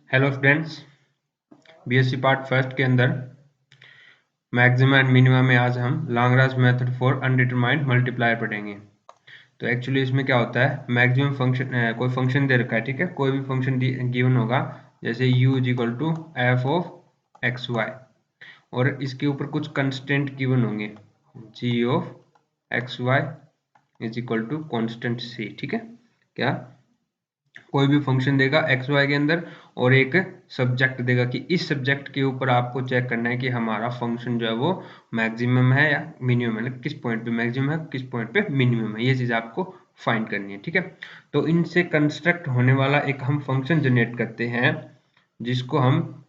Hello friends, BSc part first के अंदर maximum and minimum में आज हम Lagrange method for undetermined multiplier पढ़ेंगे। तो एक्चुअली इसमें क्या होता है, मैक्सिमम फंक्शन कोई फंक्शन दे रखा है, ठीक है, कोई भी फंक्शन गिवन होगा, जैसे u is equal to f of x y, और इसके ऊपर कुछ कंस्टेंट गिवन होंगे, g of x y is equal to constant c, ठीक है। क्या कोई भी फंक्शन देगा एक्स वाई के अंदर और एक सब्जेक्ट देगा कि इस सब्जेक्ट के ऊपर आपको चेक करना है कि हमारा फंक्शन जो है वो मैक्सिमम है या मिनिमम है, मतलब किस पॉइंट पे मैक्सिमम है किस पॉइंट पे मिनिमम है, ये चीज आपको फाइंड करनी है, ठीक है। तो इनसे कंस्ट्रक्ट होने वाला एक हम फंक्शन जनरेट करते हैं जिसको हम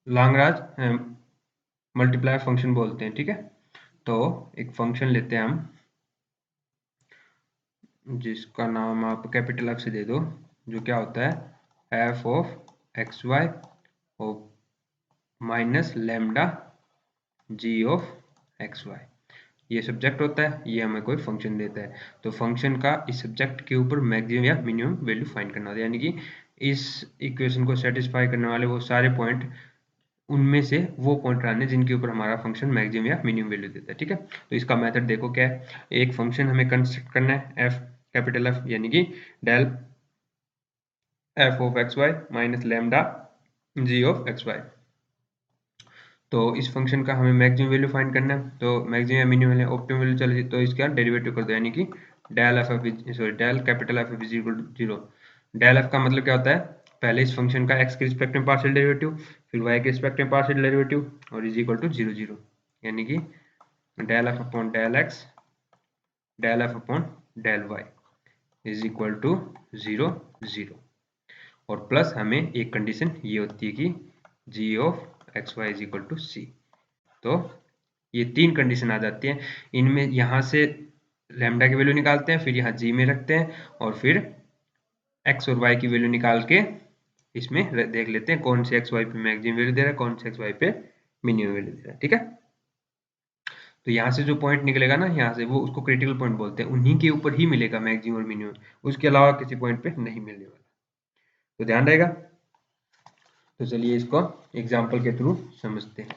लैग्रांज मल्टीप्लायर फंक्शन बोलते हैं, ठीक है। तो एक फंक्शन लेते हैं हम जिसका नाम आप कैपिटल एफ से दे दो, जो क्या होता है एफ ऑफ एक्स वाई और minus lambda g of x y. ये सब्जेक्ट होता है, ये हमें कोई फंक्शन देता है, तो फंक्शन का इस सब्जेक्ट के ऊपर मैक्सिमम या मिनिमम वैल्यू फाइंड करना होता है, यानी कि इस इक्वेशन को सेटिस्फाई करने वाले वो सारे पॉइंट, उनमें से वो पॉइंट रहने जिनके ऊपर हमारा फंक्शन मैक्सिमम या मिनिमम वैल्यू देता है, ठीक है। तो इसका मेथड देखो क्या है, एक फंक्शन हमें कंस्ट्रक्ट करना है एफ कैपिटल एफ, यानी कि del f of x y minus lambda g of x y. तो इस फंक्शन का हमें मैक्सिमम वैल्यू फाइंड करना है, तो मैक्सिमम या मिनिमम या ऑप्टिमम वैल्यू चले तो इसका डेरिवेटिव कर दो, यानी कि del f f sorry del capital F is equal to 0। Del f का मतलब क्या होता है, पहले इस फंक्शन का एक्स के रिस्पेक्ट में पार्शियल डेरिवेटिव, फिर वाई के रिस्पेक्ट में पार्शियल डेरिवेटिव और इज इक्वल टू 0 0, यानी कि del f upon del x del f upon del y is equal to 0 0। और प्लस हमें एक कंडीशन ये होती है कि g of x y is equal to c. तो ये तीन कंडीशन आ जाती हैं, इनमें यहाँ से लैम्डा की वैल्यू निकालते हैं, फिर यहाँ जी में रखते हैं और फिर एक्स और वाई की वैल्यू निकाल के इसमें देख लेते हैं कौन से एक्स वाई पे मैक्सिमम वैल्यू दे रहा है, कौन से एक्स वाई पे मिनिमम वैल्यू दे रहा है, ठीक है। तो यहाँ से जो पॉइंट निकलेगा ना, यहाँ से वो उसको क्रिटिकल पॉइंट बोलते हैं, उन्हीं के ऊपर ही मिलेगा मैक्सिमम और मिनिमम, उसके अलावा किसी पॉइंट पे नहीं मिलने वाला, तो ध्यान रहेगा। तो चलिए इसको एग्जाम्पल के थ्रू समझते हैं।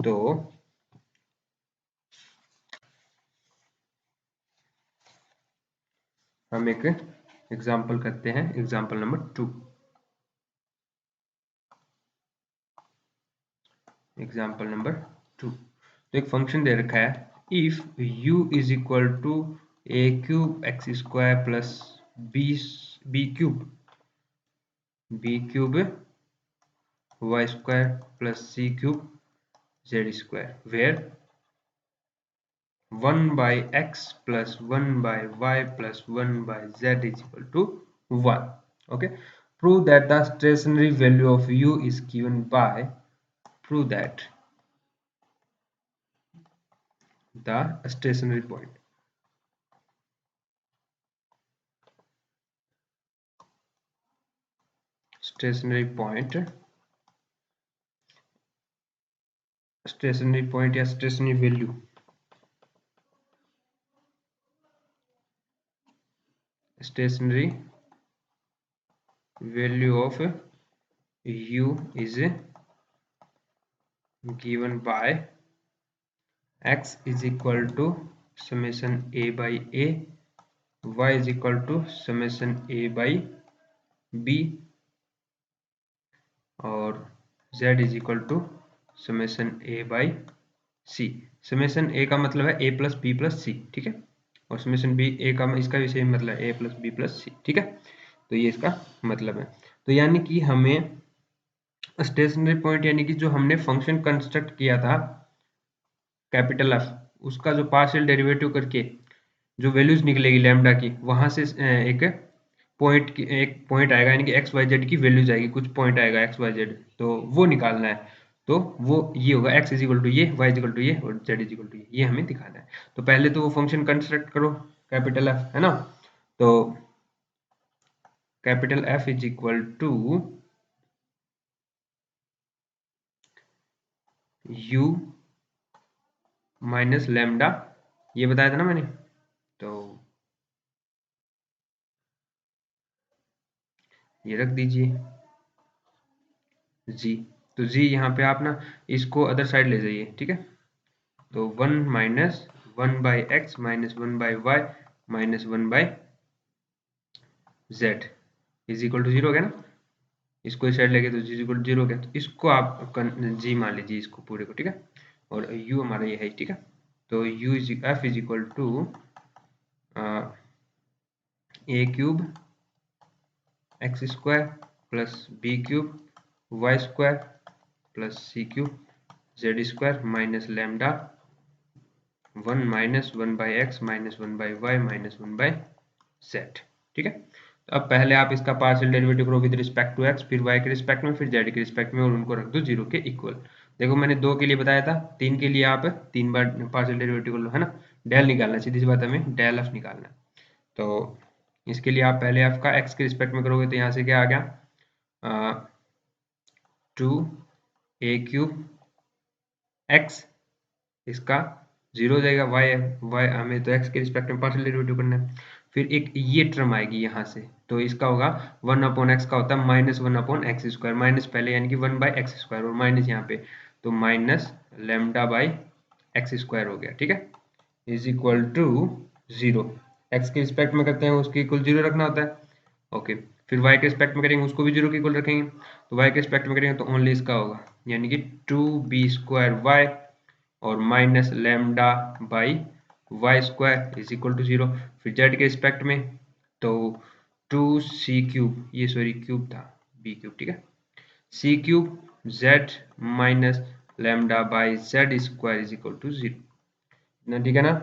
तो हम एक एग्जाम्पल करते हैं, एग्जाम्पल नंबर 2। एग्जाम्पल नंबर 2, तो एक फंक्शन दे रखा है if u is equal to a cube x square plus b cube y square plus c cube z square, where 1 by x plus 1 by y plus 1 by z is equal to 1. Okay, prove that the stationary value of u is given by, prove that the stationary point, stationary point या stationary value, stationary value of u is given by x is equal to summation a by a, y is equal to summation a by b और z is equal to summation a by c. Summation a का मतलब है a plus b plus c, ठीक है, और summation B ए का इसका भी सेम मतलब है a plus b plus c, ठीक है। तो ये इसका मतलब है। तो यानी कि हमें स्टेशनरी पॉइंट, यानी कि जो हमने फंक्शन कंस्ट्रक्ट किया था कैपिटल एफ, उसका जो पार्शियल डेरिवेटिव करके जो वैल्यूज निकलेगी लैम्डा की, वहां से एक पॉइंट आएगा, यानी कि एक्स वाई जेड की वैल्यूज आएगी, कुछ पॉइंट आएगा एक्स वाई जेड, तो वो निकालना है। तो वो ये होगा एक्स इज इक्वल टू ये, वाई इज इक्वल टू ये और जेड इज इक्वल टू ये हमें दिखाना है। तो पहले तो वो फंक्शन कंस्ट्रक्ट करो कैपिटल एफ, है ना। तो capital F is equal to u minus lambda, ये बताया था ना मैंने, तो ये रख दीजिए। जी। तो जी यहाँ पे आप ना इसको अदर साइड ले जाइए, ठीक है। तो 1 minus 1/x minus 1/y minus 1/z is equal to 0 हो गया ना। इसको इस साइड लेके तो जी इक्वल टू 0 हो गया। तो इसको आप जी मान लीजिए इसको पूरे को, ठीक है। और u हमारा ये है, ठीक है। तो u is f is equal to a cube x square plus b cube y square plus c cube z square minus lambda 1 minus 1/x minus 1/y minus 1/z, ठीक है। तो अब पहले आप इसका पार्शियल डेरिवेटिव करो विद रिस्पेक्ट टू x, फिर y के रिस्पेक्ट में, फिर z के रिस्पेक्ट में, और उनको रख दो 0 के इक्वल। देखो मैंने 2 के लिए बताया था, 3 के लिए आप 3 बार पार्शियल डेरिवेटिव कर लो, है ना। डेल निकालना, सीधी सी बात हमें डेल एफ निकालना है। तो इसके लिए आप पहले f का x के रिस्पेक्ट में करोगे तो यहाँ से क्या आ गया 2a क्यूब x, इसका 0 हो जाएगा, y हमें तो x के रिस्पेक्ट में पार्शियल डेरिवेटिव करना है। फिर एक ये टर्म आएगी यहाँ से, तो इसका होगा 1/x का होता है माइनस 1/x स्क्वायर, माइनस पहले यानी कि 1/x स्क्वायर और माइनस यहाँ पे, तो minus lambda by x square हो गया, ठीक है। Is equal to 0। x के रिस्पेक्ट में करते हैं उसके इक्वल 0 रखना होता है, ओके। फिर y के रिस्पेक्ट में करेंगे उसको भी 0 के इक्वल रखेंगे, तो y के रिस्पेक्ट में करेंगे तो ओनली इसका होगा, यानी कि 2b स्क्वायर y और minus lambda by y square is equal to 0। फिर जेड के रिस्पेक्ट में तो 2c क्यूब, ये सॉरी क्यूब था, b क्यूब, ठीक है, c cube z minus lambda by z square is equal to 0, ना, ठीक है ना।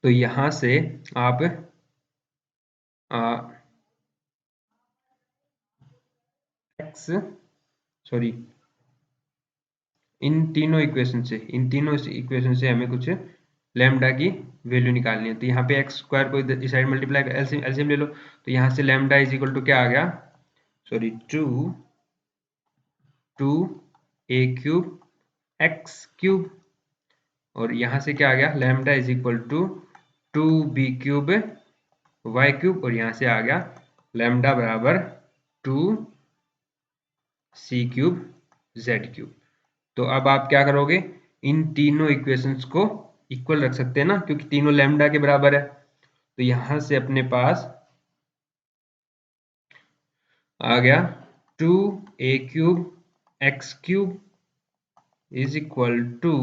तो यहां से आप एक्स सॉरी इन तीनों इक्वेशन से हमें कुछ लैम्डा की वैल्यू निकालनी है। तो यहाँ पे एक्स स्क्वायर को इस साइड मल्टीप्लाई एलसीएम ले लो, तो यहाँ से लैम्डा इज इक्वल टू क्या आ गया, sorry 2a cube x cube, और यहाँ से क्या आ गया lambda is equal to 2b cube y cube, और यहाँ से आ गया लैम्डा बराबर 2c क्यूब जेड क्यूब। तो अब आप क्या करोगे, इन तीनों इक्वेशंस को इक्वल रख सकते हैं ना, क्योंकि तीनों लैम्डा के बराबर है। तो यहां से अपने पास आ गया 2a cube x cube is equal to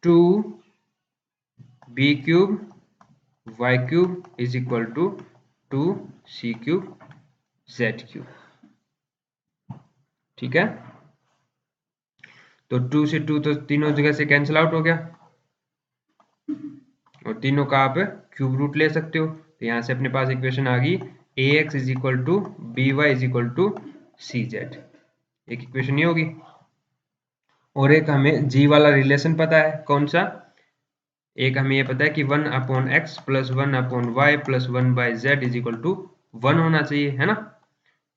2b cube y cube is equal to 2c cube z cube, ठीक है। तो 2 से 2 तो तीनों जगह से कैंसिल आउट हो गया, और तीनों का आप क्यूब रूट ले सकते हो। तो यहाँ से अपने पास इक्वेशन आ गई ax is equal to b y is equal to c z, एक इक्वेशन ये होगी। और एक हमें g वाला रिलेशन पता है, कौन सा, एक हमें ये पता है कि 1/x plus 1/y plus 1/z is equal to 1 होना चाहिए, है ना।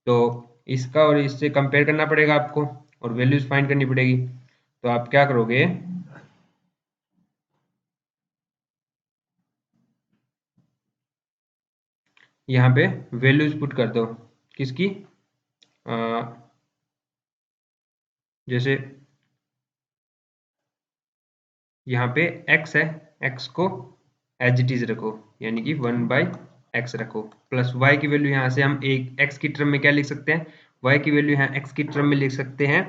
तो इसका और इससे कंपेयर करना पड़ेगा आपको, और वैल्यूज फाइंड करनी पड़ेगी। तो आप क्या करोगे, यहाँ पे वैल्यूज पुट कर दो, किसकी, जैसे यहाँ पे x है, x को एज इट इज रखो, यानी कि 1/x रखो, प्लस y की वैल्यू यहाँ से हम एक x की टर्म में क्या लिख सकते हैं, y की वैल्यू यहाँ x की टर्म में लिख सकते हैं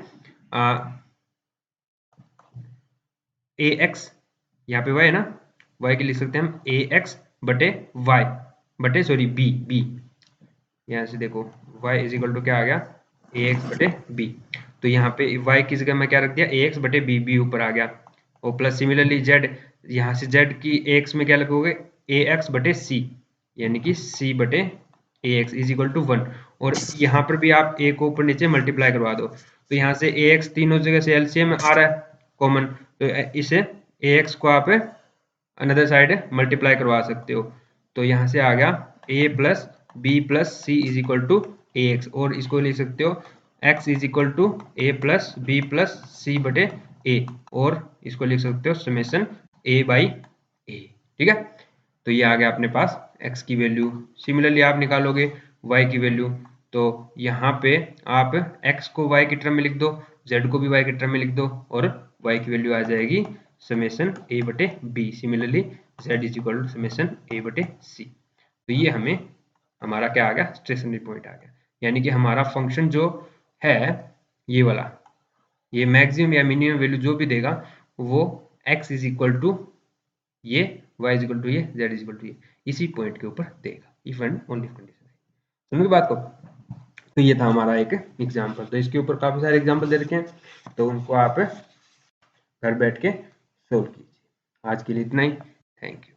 ax, यहाँ पे y है ना, y की लिख सकते हैं हम ax बटे y बटे सॉरी b, यहाँ से देखो y इज इक्वल टू क्या आ गया ax बटे b। तो यहाँ पे y की जगह में क्या रख दिया ax बटे b ऊपर आ गया, और प्लस सिमिलरली z, यहाँ से z की ax में क्या लगोगे ax बटे c, यानी कि c बटे ax इज इक्वल टू 1। और यहाँ पर भी आप a को ऊपर नीचे मल्टीप्लाई करवा दो, तो यहाँ से ax तीनों जगह से एलसीएम आ रहा है कॉमन, तो इसे ax को आप अनदर साइड मल्टीप्लाई करवा सकते हो। तो यहाँ से आ गया a plus b plus c is equal to a x, और इसको लिख सकते हो x is equal to a plus b plus c बटे ए, और इसको लिख सकते हो समेशन a बाई ए, ठीक है। तो ये आ गया अपने पास x की वैल्यू, सिमिलरली आप निकालोगे y की वैल्यू, तो यहाँ पे आप x को y की टर्म में लिख दो, z को भी y की टर्म में लिख दो और y की वैल्यू आ जाएगी समेशन a बटे b, similarly z is equal to summation a बटे c। तो ये हमें हमारा क्या आ गया, स्टेशनरी पॉइंट आ गया, यानी कि हमारा फंक्शन जो है ये वाला, ये मैक्सिमम या मिनिमम वैल्यू जो भी देगा वो x इज इक्वल टू ये, y इज इक्वल टू ये, z इज इक्वल टू ये, इसी पॉइंट के ऊपर देगा, इफ एंड ओनली कंडीशन। समझ बात को। तो ये था हमारा एक एग्जाम्पल। तो इसके ऊपर काफी सारे एग्जाम्पल दे रखे हैं, तो उनको आप घर बैठ के सोल्व कीजिए। आज के लिए इतना ही, थैंक यू।